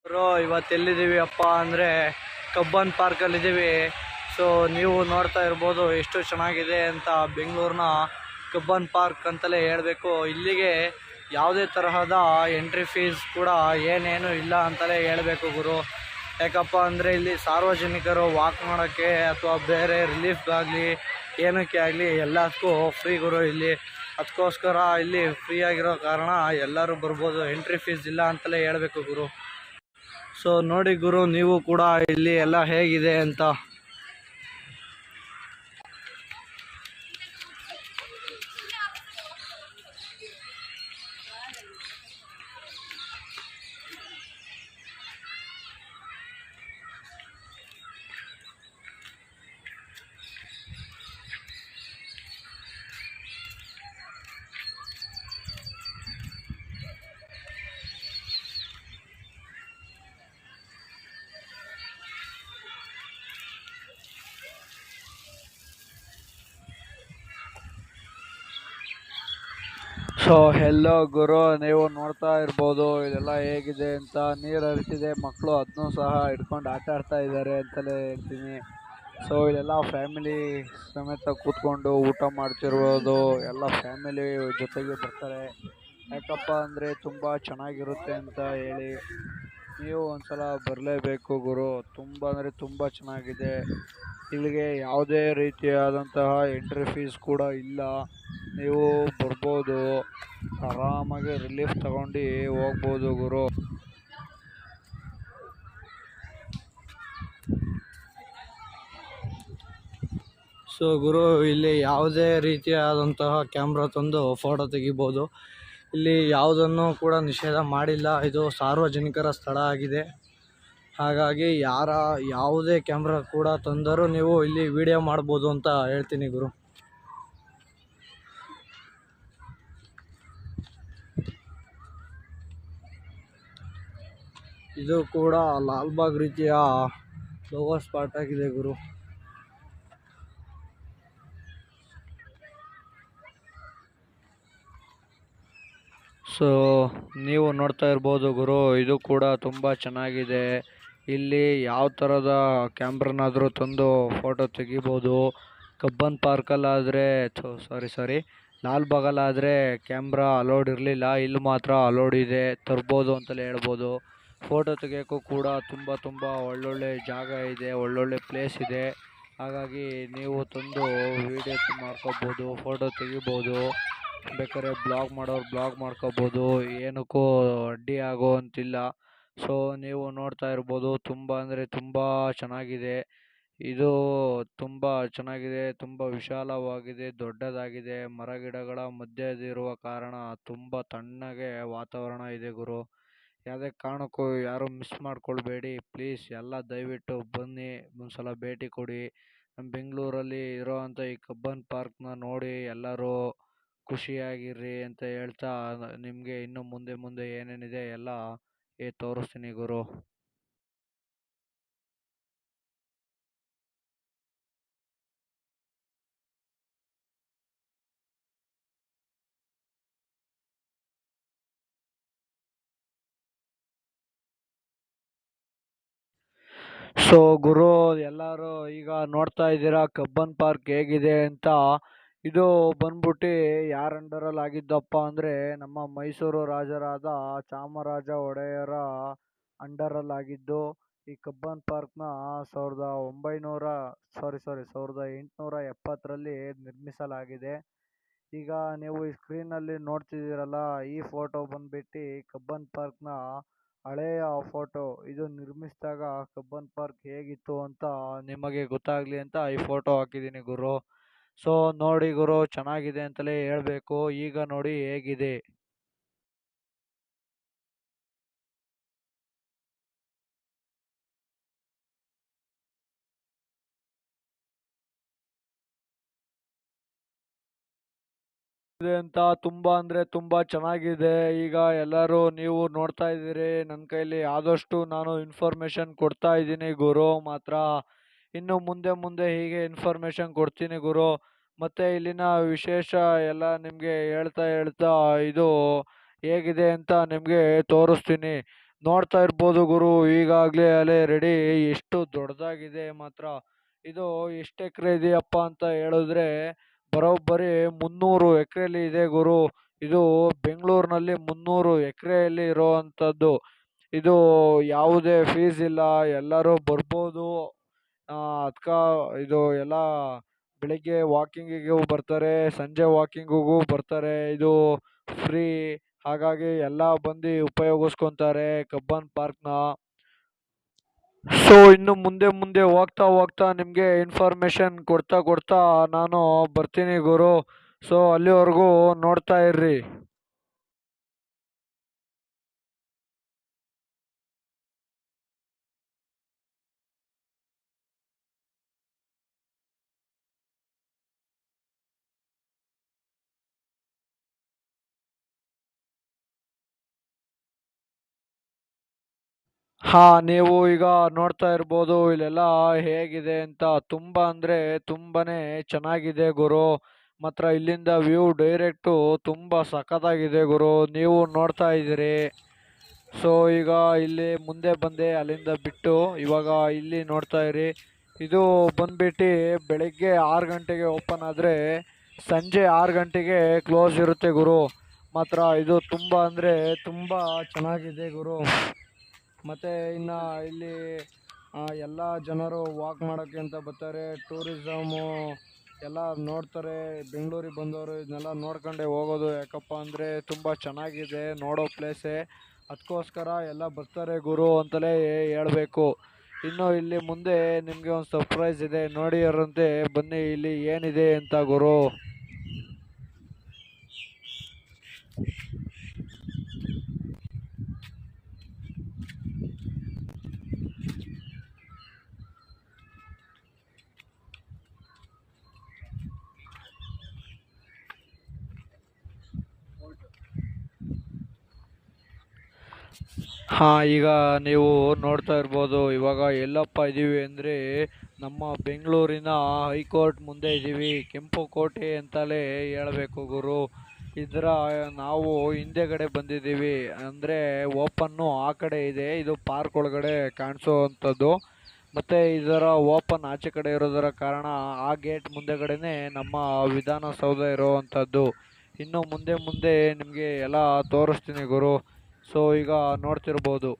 Bro ಇವತ್ತು ಎಲ್ಲಿದ್ದೀವಿ ಅಪ್ಪ ಅಂದರೆ ಕಬ್ಬನ್ ಪಾರ್ಕಲ್ಲಿದ್ದೀವಿ. ಸೊ ನೀವು ನೋಡ್ತಾ ಇರ್ಬೋದು ಎಷ್ಟು ಚೆನ್ನಾಗಿದೆ ಅಂತ. ಬೆಂಗಳೂರಿನ ಕಬ್ಬನ್ ಪಾರ್ಕ್ ಅಂತಲೇ ಹೇಳಬೇಕು. ಇಲ್ಲಿಗೆ ಯಾವುದೇ ತರಹದ ಎಂಟ್ರಿ ಫೀಸ್ ಕೂಡ ಏನೇನು ಇಲ್ಲ ಅಂತಲೇ ಹೇಳಬೇಕು ಗುರು. ಯಾಕಪ್ಪ ಅಂದರೆ ಇಲ್ಲಿ ಸಾರ್ವಜನಿಕರು ವಾಕ್ ಮಾಡೋಕ್ಕೆ ಅಥವಾ ಬೇರೆ ರಿಲೀಫ್ಗಾಗಲಿ ಏನಕ್ಕೆ ಆಗಲಿ ಎಲ್ಲದಕ್ಕೂ ಫ್ರೀ ಗುರು ಇಲ್ಲಿ. ಅದಕ್ಕೋಸ್ಕರ ಇಲ್ಲಿ ಫ್ರೀ ಆಗಿರೋ ಕಾರಣ ಎಲ್ಲರೂ ಬರ್ಬೋದು. ಎಂಟ್ರಿ ಫೀಸ್ ಇಲ್ಲ ಅಂತಲೇ ಹೇಳಬೇಕು ಗುರು. ಸೊ ನೋಡಿ ಗುರು, ನೀವು ಕೂಡ ಇಲ್ಲಿ ಎಲ್ಲ ಹೇಗಿದೆ ಅಂತ. ಸೊ ಹೆಲ್ಲೋ ಗುರು, ನೀವು ನೋಡ್ತಾ ಇರ್ಬೋದು ಇದೆಲ್ಲ ಹೇಗಿದೆ ಅಂತ. ನೀರು ಹರಿತಿದೆ, ಮಕ್ಕಳು ಅದನ್ನೂ ಸಹ ಹಿಡ್ಕೊಂಡು ಆಟ ಆಡ್ತಾ ಇದ್ದಾರೆ ಅಂತಲೇ ಹೇಳ್ತೀನಿ. ಸೊ ಇದೆಲ್ಲ ಫ್ಯಾಮಿಲಿ ಸಮೇತ ಕೂತ್ಕೊಂಡು ಊಟ ಮಾಡ್ತಿರ್ಬೋದು. ಎಲ್ಲ ಫ್ಯಾಮಿಲಿ ಜೊತೆಗೆ ಬರ್ತಾರೆ. ಯಾಕಪ್ಪ ಅಂದರೆ ತುಂಬ ಚೆನ್ನಾಗಿರುತ್ತೆ ಅಂತ ಹೇಳಿ ನೀವು ಒಂದ್ಸಲ ಬರಲೇಬೇಕು ಗುರು. ತುಂಬ ಅಂದರೆ ತುಂಬ ಚೆನ್ನಾಗಿದೆ. ಇಲ್ಲಿಗೆ ಯಾವುದೇ ರೀತಿಯಾದಂತಹ ಎಂಟ್ರಿ ಫೀಸ್ ಕೂಡ ಇಲ್ಲ. ನೀವು ಬರ್ಬೋದು, ಆರಾಮಾಗಿ ರಿಲೀಫ್ ತಗೊಂಡು ಹೋಗ್ಬೋದು ಗುರು. ಸೊ ಗುರು, ಇಲ್ಲಿ ಯಾವುದೇ ರೀತಿಯಾದಂತಹ ಕ್ಯಾಮ್ರಾ ತಂದು ಫೋಟೋ ತೆಗಿಬೋದು. ಇಲ್ಲಿ ಯಾವುದನ್ನು ಕೂಡ ನಿಷೇಧ ಮಾಡಿಲ್ಲ. ಇದು ಸಾರ್ವಜನಿಕರ ಸ್ಥಳ ಆಗಿದೆ. ಹಾಗಾಗಿ ಯಾವುದೇ ಕ್ಯಾಮ್ರಾ ಕೂಡ ತಂದರೂ ನೀವು ಇಲ್ಲಿ ವಿಡಿಯೋ ಮಾಡ್ಬೋದು ಅಂತ ಹೇಳ್ತೀನಿ ಗುರು. ಇದು ಕೂಡ ಲಾಲ್ಬಾಗ್ ರೀತಿಯ ಫ್ಲವರ್ ಸ್ಪಾಟ್ ಆಗಿದೆ ಗುರು. ಸೊ ನೀವು ನೋಡ್ತಾ ಇರ್ಬೋದು ಗುರು, ಇದು ಕೂಡ ತುಂಬ ಚೆನ್ನಾಗಿದೆ. ಇಲ್ಲಿ ಯಾವ ಥರದ ಕ್ಯಾಮ್ರನಾದರೂ ತಂದು ಫೋಟೋ ತೆಗಿಬೋದು. ಕಬ್ಬನ್ ಪಾರ್ಕಲ್ಲಾದರೆ ಸಾರಿ ಲಾಲ್ಬಾಗಲ್ಲಾದರೆ ಕ್ಯಾಮ್ರಾ ಅಲೋಡ್ ಇರಲಿಲ್ಲ. ಇಲ್ಲಿ ಮಾತ್ರ ಅಲೋಡ್ ಇದೆ, ತರ್ಬೋದು ಅಂತಲೇ ಹೇಳ್ಬೋದು. ಫೋಟೋ ತೆಗಿಯೋಕ್ಕೂ ಕೂಡ ತುಂಬ ಒಳ್ಳೊಳ್ಳೆ ಜಾಗ ಇದೆ, ಒಳ್ಳೊಳ್ಳೆ ಪ್ಲೇಸ್ ಇದೆ. ಹಾಗಾಗಿ ನೀವು ತಂದು ವೀಡಿಯೋ ಮಾಡ್ಕೋಬೋದು, ಫೋಟೋ ತೆಗಿಬೋದು. ಬೇಕಾದ್ರೆ ಬ್ಲಾಗ್ ಮಾಡೋರು ಬ್ಲಾಗ್ ಮಾಡ್ಕೋಬೋದು, ಏನಕ್ಕೂ ಅಡ್ಡಿ ಆಗೋವಂತಿಲ್ಲ. ಸೊ ನೀವು ನೋಡ್ತಾ ಇರ್ಬೋದು, ತುಂಬ ಅಂದರೆ ತುಂಬ ಚೆನ್ನಾಗಿದೆ. ಇದು ತುಂಬ ಚೆನ್ನಾಗಿದೆ, ತುಂಬ ವಿಶಾಲವಾಗಿದೆ, ದೊಡ್ಡದಾಗಿದೆ. ಮರಗಿಡಗಳ ಮಧ್ಯದಿರುವ ಕಾರಣ ತುಂಬ ತಣ್ಣಗೆ ವಾತಾವರಣ ಇದೆ ಗುರು. ಯಾವುದೇ ಕಾರಣಕ್ಕೂ ಯಾರೂ ಮಿಸ್ ಮಾಡ್ಕೊಳ್ಬೇಡಿ ಪ್ಲೀಸ್. ಎಲ್ಲ ದಯವಿಟ್ಟು ಬನ್ನಿ, ಒಂದ್ಸಲ ಭೇಟಿ ಕೊಡಿ. ನಮ್ಮ ಬೆಂಗಳೂರಲ್ಲಿ ಇರೋವಂಥ ಈ ಕಬ್ಬನ್ ಪಾರ್ಕ್ನ ನೋಡಿ ಎಲ್ಲರೂ ಖುಷಿಯಾಗಿರ್ರಿ ಅಂತ ಹೇಳ್ತಾ, ನಿಮಗೆ ಇನ್ನು ಮುಂದೆ ಏನೇನಿದೆ ಎಲ್ಲ ತೋರಿಸ್ತೀನಿ ಗುರು. ಸೊ ಗುರು, ಎಲ್ಲರೂ ಈಗ ನೋಡ್ತಾ ಇದ್ದೀರಾ ಕಬ್ಬನ್ ಪಾರ್ಕ್ ಹೇಗಿದೆ ಅಂತ. ಇದು ಬಂದ್ಬಿಟ್ಟು ಯಾರ ಅಂಡರಲ್ಲಿ ಆಗಿದ್ದಪ್ಪ ಅಂದರೆ ನಮ್ಮ ಮೈಸೂರು ರಾಜರಾದ ಚಾಮರಾಜ ಒಡೆಯರ ಅಂಡರಲ್ಲಾಗಿದ್ದು. ಈ ಕಬ್ಬನ್ ಪಾರ್ಕ್ನ 1870ರಲ್ಲಿ ನಿರ್ಮಿಸಲಾಗಿದೆ. ಈಗ ನೀವು ಈ ಸ್ಕ್ರೀನಲ್ಲಿ ನೋಡ್ತಿದ್ದೀರಲ್ಲ, ಈ ಫೋಟೋ ಬಂದ್ಬಿಟ್ಟು ಕಬ್ಬನ್ ಪಾರ್ಕ್ನ ಹಳೆಯ ಫೋಟೋ. ಇದು ನಿರ್ಮಿಸಿದಾಗ ಕಬ್ಬನ್ ಪಾರ್ಕ್ ಹೇಗಿತ್ತು ಅಂತ ನಿಮಗೆ ಗೊತ್ತಾಗಲಿ ಅಂತ ಈ ಫೋಟೋ ಹಾಕಿದ್ದೀನಿ ಗುರು. ಸೊ ನೋಡಿ ಗುರು, ಚೆನ್ನಾಗಿದೆ ಅಂತಲೇ ಹೇಳಬೇಕು. ಈಗ ನೋಡಿ ಹೇಗಿದೆ. ಇದೆ ಅಂತ ತುಂಬಾ ಅಂದ್ರೆ ತುಂಬಾ ಚೆನ್ನಾಗಿದೆ. ಈಗ ಎಲ್ಲರೂ ನೀವು ನೋಡ್ತಾ ಇದ್ದೀರಿ, ನನ್ನ ಕೈಲಿ ಆದಷ್ಟು ನಾನು ಇನ್ಫಾರ್ಮೇಶನ್ ಕೊಡ್ತಾ ಇದ್ದೀನಿ ಗುರು. ಮಾತ್ರ ಇನ್ನು ಮುಂದೆ ಹೀಗೆ ಇನ್ಫಾರ್ಮೇಶನ್ ಕೊಡ್ತೀನಿ ಗುರು. ಮತ್ತೆ ಇಲ್ಲಿನ ವಿಶೇಷ ಎಲ್ಲ ನಿಮಗೆ ಹೇಳ್ತಾ ಇದು ಹೇಗಿದೆ ಅಂತ ನಿಮಗೆ ತೋರಿಸ್ತೀನಿ. ನೋಡ್ತಾ ಇರ್ಬೋದು ಗುರು, ಈಗಾಗಲೇ ಅಲೆ ರೆಡಿ ಎಷ್ಟು ದೊಡ್ಡದಾಗಿದೆ ಮಾತ್ರ. ಇದು ಎಷ್ಟು ಎಕರೆ ಇದೆಯಪ್ಪ ಅಂತ ಹೇಳಿದ್ರೆ ಬರೋಬ್ಬರಿ 300 ಎಕರೆಯಲ್ಲಿ ಇದೆ ಗುರು. ಇದು ಬೆಂಗಳೂರಿನಲ್ಲಿ 300 ಎಕರೆಯಲ್ಲಿ ಇರುವಂಥದ್ದು. ಇದು ಯಾವುದೇ ಫೀಸ್ ಇಲ್ಲ, ಎಲ್ಲರೂ ಬರ್ಬೋದು. ಅದ್ಕ ಇದು ಎಲ್ಲ ಬೆಳಿಗ್ಗೆ ವಾಕಿಂಗಿಗೂ ಬರ್ತಾರೆ, ಸಂಜೆ ವಾಕಿಂಗಿಗೂ ಬರ್ತಾರೆ. ಇದು ಫ್ರೀ, ಹಾಗಾಗಿ ಎಲ್ಲ ಬಂದು ಉಪಯೋಗಿಸ್ಕೊಂತಾರೆ ಕಬ್ಬನ್ ಪಾರ್ಕ್ನ. ಸೊ ಇನ್ನು ಮುಂದೆ ಮುಂದೆ ಹೋಗ್ತಾ ಹೋಗ್ತಾ ನಿಮಗೆ ಇನ್ಫಾರ್ಮೇಶನ್ ಕೊಡ್ತಾ ಕೊಡ್ತಾ ನಾನು ಬರ್ತೀನಿ ಗುರು. ಸೊ ಅಲ್ಲಿವರೆಗೂ ನೋಡ್ತಾ ಇರ್ರಿ. ಹಾ, ನೀವು ಈಗ ನೋಡ್ತಾ ಇರ್ಬೋದು ಇಲ್ಲೆಲ್ಲ ಹೇಗಿದೆ ಅಂತ. ತುಂಬಾ ಅಂದ್ರೆ ತುಂಬಾನೇ ಚೆನ್ನಾಗಿದೆ ಗುರು. ಮಾತ್ರ ಇಲ್ಲಿಂದ ವ್ಯೂ ಡೈರೆಕ್ಟು ತುಂಬಾ ಸಖತ್ತಾಗಿದೆ ಗುರು, ನೀವು ನೋಡ್ತಾ ಇದ್ದೀರಿ. ಸೊ ಈಗ ಇಲ್ಲಿ ಮುಂದೆ ಬಂದೆ, ಅಲ್ಲಿಂದ ಬಿಟ್ಟು ಇವಾಗ ಇಲ್ಲಿ ನೋಡ್ತಾ ಇರಿ. ಇದು ಬಂದ್ಬಿಟ್ಟು ಬೆಳಿಗ್ಗೆ 6 ಗಂಟೆಗೆ ಓಪನ್ ಆದರೆ ಸಂಜೆ 6 ಗಂಟೆಗೆ ಕ್ಲೋಸ್ ಇರುತ್ತೆ ಗುರು. ಮಾತ್ರ ಇದು ತುಂಬ ಅಂದರೆ ತುಂಬ ಚೆನ್ನಾಗಿದೆ ಗುರು. ಮತ್ತು ಇನ್ನು ಇಲ್ಲಿ ಎಲ್ಲ ಜನರು ವಾಕ್ ಮಾಡೋಕ್ಕೆ ಅಂತ ಬರ್ತಾರೆ. ಟೂರಿಸಮು ಎಲ್ಲ ನೋಡ್ತಾರೆ. ಬೆಂಗಳೂರಿಗೆ ಬಂದವರು ಇದನ್ನೆಲ್ಲ ನೋಡ್ಕೊಂಡೇ ಹೋಗೋದು. ಯಾಕಪ್ಪ ಅಂದರೆ ತುಂಬ ಚೆನ್ನಾಗಿದೆ ನೋಡೋ ಪ್ಲೇಸೇ, ಅದಕ್ಕೋಸ್ಕರ ಎಲ್ಲ ಬರ್ತಾರೆ ಗುರು ಅಂತಲೇ ಹೇಳಬೇಕು. ಇನ್ನು ಇಲ್ಲಿ ಮುಂದೆ ನಿಮಗೆ ಒಂದು ಸರ್ಪ್ರೈಸ್ ಇದೆ, ನೋಡಿ ಅವರಂತೆ, ಬನ್ನಿ ಇಲ್ಲಿ ಏನಿದೆ ಅಂತ ಗುರು. ಹಾಂ, ಈಗ ನೀವು ನೋಡ್ತಾ ಇರ್ಬೋದು ಇವಾಗ ಎಲ್ಲಪ್ಪ ಇದ್ದೀವಿ ಅಂದರೆ ನಮ್ಮ ಬೆಂಗಳೂರಿನ ಹೈಕೋರ್ಟ್ ಮುಂದೆ ಇದ್ದೀವಿ. ಕೆಂಪು ಕೋಟೆ ಅಂತಲೇ ಹೇಳಬೇಕು ಗುರು. ಇದರ ನಾವು ಹಿಂದೆಗಡೆ ಬಂದಿದ್ದೀವಿ, ಅಂದರೆ ಓಪನ್ನು ಆ ಕಡೆ ಇದೆ, ಇದು ಪಾರ್ಕ್ ಒಳಗಡೆ ಕಾಣಿಸೋವಂಥದ್ದು. ಮತ್ತು ಇದರ ಓಪನ್ ಆಚೆ ಕಡೆ ಇರೋದರ ಕಾರಣ ಆ ಗೇಟ್ ಮುಂದೆಗಡೆನೇ ನಮ್ಮ ವಿಧಾನಸೌಧ ಇರೋವಂಥದ್ದು. ಇನ್ನು ಮುಂದೆ ಮುಂದೆ ನಿಮಗೆ ಎಲ್ಲ ತೋರಿಸ್ತೀನಿ ಗುರು. ಸೊ ಈಗ ನೋಡ್ತಿರ್ಬೋದು.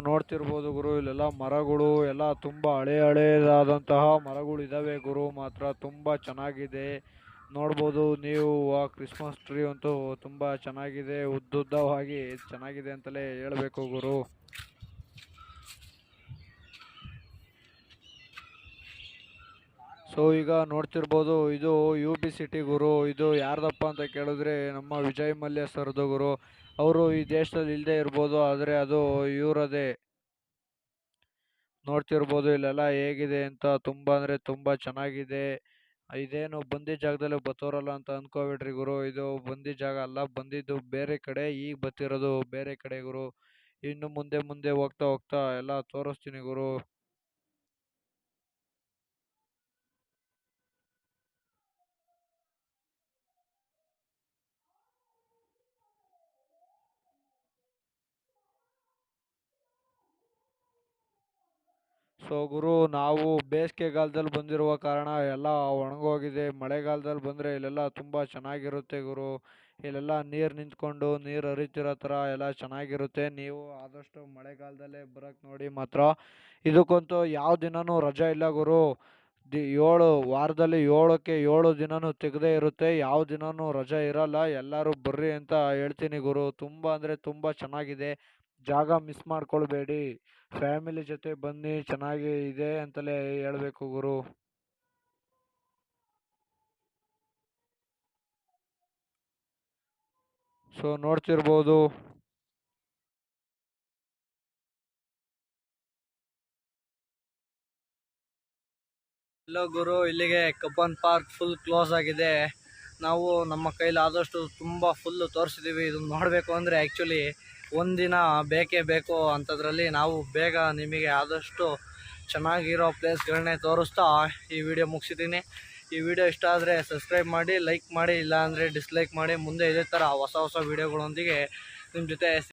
ನೋಡ್ತಿರ್ಬೋದು ಗುರು, ಇಲ್ಲೆಲ್ಲ ಮರಗಳು ಎಲ್ಲ ತುಂಬ ಹಳೆಯದಾದಂತಹ ಮರಗಳು ಇದ್ದಾವೆ ಗುರು. ಮಾತ್ರ ತುಂಬ ಚೆನ್ನಾಗಿದೆ ನೋಡ್ಬೋದು ನೀವು. ಆ ಕ್ರಿಸ್ಮಸ್ ಟ್ರೀ ಅಂತೂ ತುಂಬ ಚೆನ್ನಾಗಿದೆ, ಉದ್ದುದ್ದವಾಗಿ ಚೆನ್ನಾಗಿದೆ ಅಂತಲೇ ಹೇಳಬೇಕು ಗುರು. ಸೊ ಈಗ ನೋಡ್ತಿರ್ಬೋದು ಇದು UB ಸಿಟಿ ಗುರು. ಇದು ಯಾರ್ದಪ್ಪ ಅಂತ ಕೇಳಿದ್ರೆ ನಮ್ಮ ವಿಜಯ್ ಮಲ್ಯ ಸರ್ದು ಗುರು. ಅವರು ಈ ದೇಶದಲ್ಲಿ ಇಲ್ಲದೆ ಇರ್ಬೋದು, ಆದರೆ ಅದು ಇವರದೇ. ನೋಡ್ತಿರ್ಬೋದು ಇಲ್ಲೆಲ್ಲ ಹೇಗಿದೆ ಅಂತ, ತುಂಬ ಅಂದರೆ ತುಂಬ ಚೆನ್ನಾಗಿದೆ. ಇದೇನು ಬಂದಿ ಜಾಗದಲ್ಲಿ ಬತ್ತೋರಲ್ಲ ಅಂತ ಅಂದ್ಕೋಬೇಡ್ರಿ ಗುರು, ಇದು ಬಂದಿ ಜಾಗ ಅಲ್ಲ, ಬಂದಿದ್ದು ಬೇರೆ ಕಡೆ, ಈಗ ಬತ್ತಿರೋದು ಬೇರೆ ಕಡೆ ಗುರು. ಇನ್ನು ಮುಂದೆ ಮುಂದೆ ಹೋಗ್ತಾ ಹೋಗ್ತಾ ಎಲ್ಲ ತೋರಿಸ್ತೀನಿ ಗುರು. ಸೊ ಗುರು, ನಾವು ಬೇಸಿಗೆಗಾಲದಲ್ಲಿ ಬಂದಿರುವ ಕಾರಣ ಎಲ್ಲ ಒಣಗೋಗಿದೆ. ಮಳೆಗಾಲದಲ್ಲಿ ಬಂದರೆ ಇಲ್ಲೆಲ್ಲ ತುಂಬ ಚೆನ್ನಾಗಿರುತ್ತೆ ಗುರು. ಇಲ್ಲೆಲ್ಲ ನೀರು ನಿಂತ್ಕೊಂಡು ನೀರು ಹರಿತಿರೋ ಥರ ಎಲ್ಲ ಚೆನ್ನಾಗಿರುತ್ತೆ. ನೀವು ಆದಷ್ಟು ಮಳೆಗಾಲದಲ್ಲೇ ಬರೋಕ್ಕೆ ನೋಡಿ ಮಾತ್ರ. ಇದಕ್ಕಂತೂ ಯಾವ ದಿನವೂ ರಜೆ ಇಲ್ಲ ಗುರು. 7 ವಾರದಲ್ಲಿ 7ಕ್ಕೆ 7 ದಿನವೂ ತೆಗೆದೇ ಇರುತ್ತೆ, ಯಾವ ದಿನವೂ ರಜೆ ಇರಲ್ಲ. ಎಲ್ಲರೂ ಬರ್ರಿ ಅಂತ ಹೇಳ್ತೀನಿ ಗುರು. ತುಂಬ ಅಂದರೆ ತುಂಬ ಚೆನ್ನಾಗಿದೆ, ಜಾಗ ಮಿಸ್ ಮಾಡ್ಕೊಳ್ಬೇಡಿ. ಫ್ಯಾಮಿಲಿ ಜೊತೆ ಬನ್ನಿ, ಚೆನ್ನಾಗಿ ಇದೆ ಅಂತಲೇ ಹೇಳಬೇಕು ಗುರು. ಸೊ ನೋಡ್ತಿರ್ಬೋದು. ಇಲ್ಲ ಗುರು, ಇಲ್ಲಿಗೆ ಕಬ್ಬನ್ ಪಾರ್ಕ್ ಫುಲ್ ಕ್ಲೋಸ್ ಆಗಿದೆ. ನಾವು ನಮ್ಮ ಕೈಲಿ ಆದಷ್ಟು ತುಂಬ ಫುಲ್ಲು ತೋರಿಸಿದ್ದೀವಿ. ಇದನ್ನು ನೋಡಬೇಕು ಅಂದರೆ ಆ್ಯಕ್ಚುಲಿ ಒಂದಿನ ಬೇಕೇ ಬೇಕು. ಅಂಥದ್ರಲ್ಲಿ ನಾವು ಬೇಗ ನಿಮಗೆ ಆದಷ್ಟು ಚೆನ್ನಾಗಿರೋ ಪ್ಲೇಸ್ಗಳನ್ನೇ ತೋರಿಸ್ತಾ ಈ ವಿಡಿಯೋ ಮುಗಿಸಿದ್ದೀನಿ. ಈ ವಿಡಿಯೋ ಇಷ್ಟ ಆದರೆ ಸಬ್ಸ್ಕ್ರೈಬ್ ಮಾಡಿ, ಲೈಕ್ ಮಾಡಿ, ಇಲ್ಲಾಂದರೆ ಡಿಸ್ಲೈಕ್ ಮಾಡಿ. ಮುಂದೆ ಇದೇ ಥರ ಹೊಸ ಹೊಸ ವೀಡಿಯೋಗಳೊಂದಿಗೆ ನಿಮ್ಮ ಜೊತೆ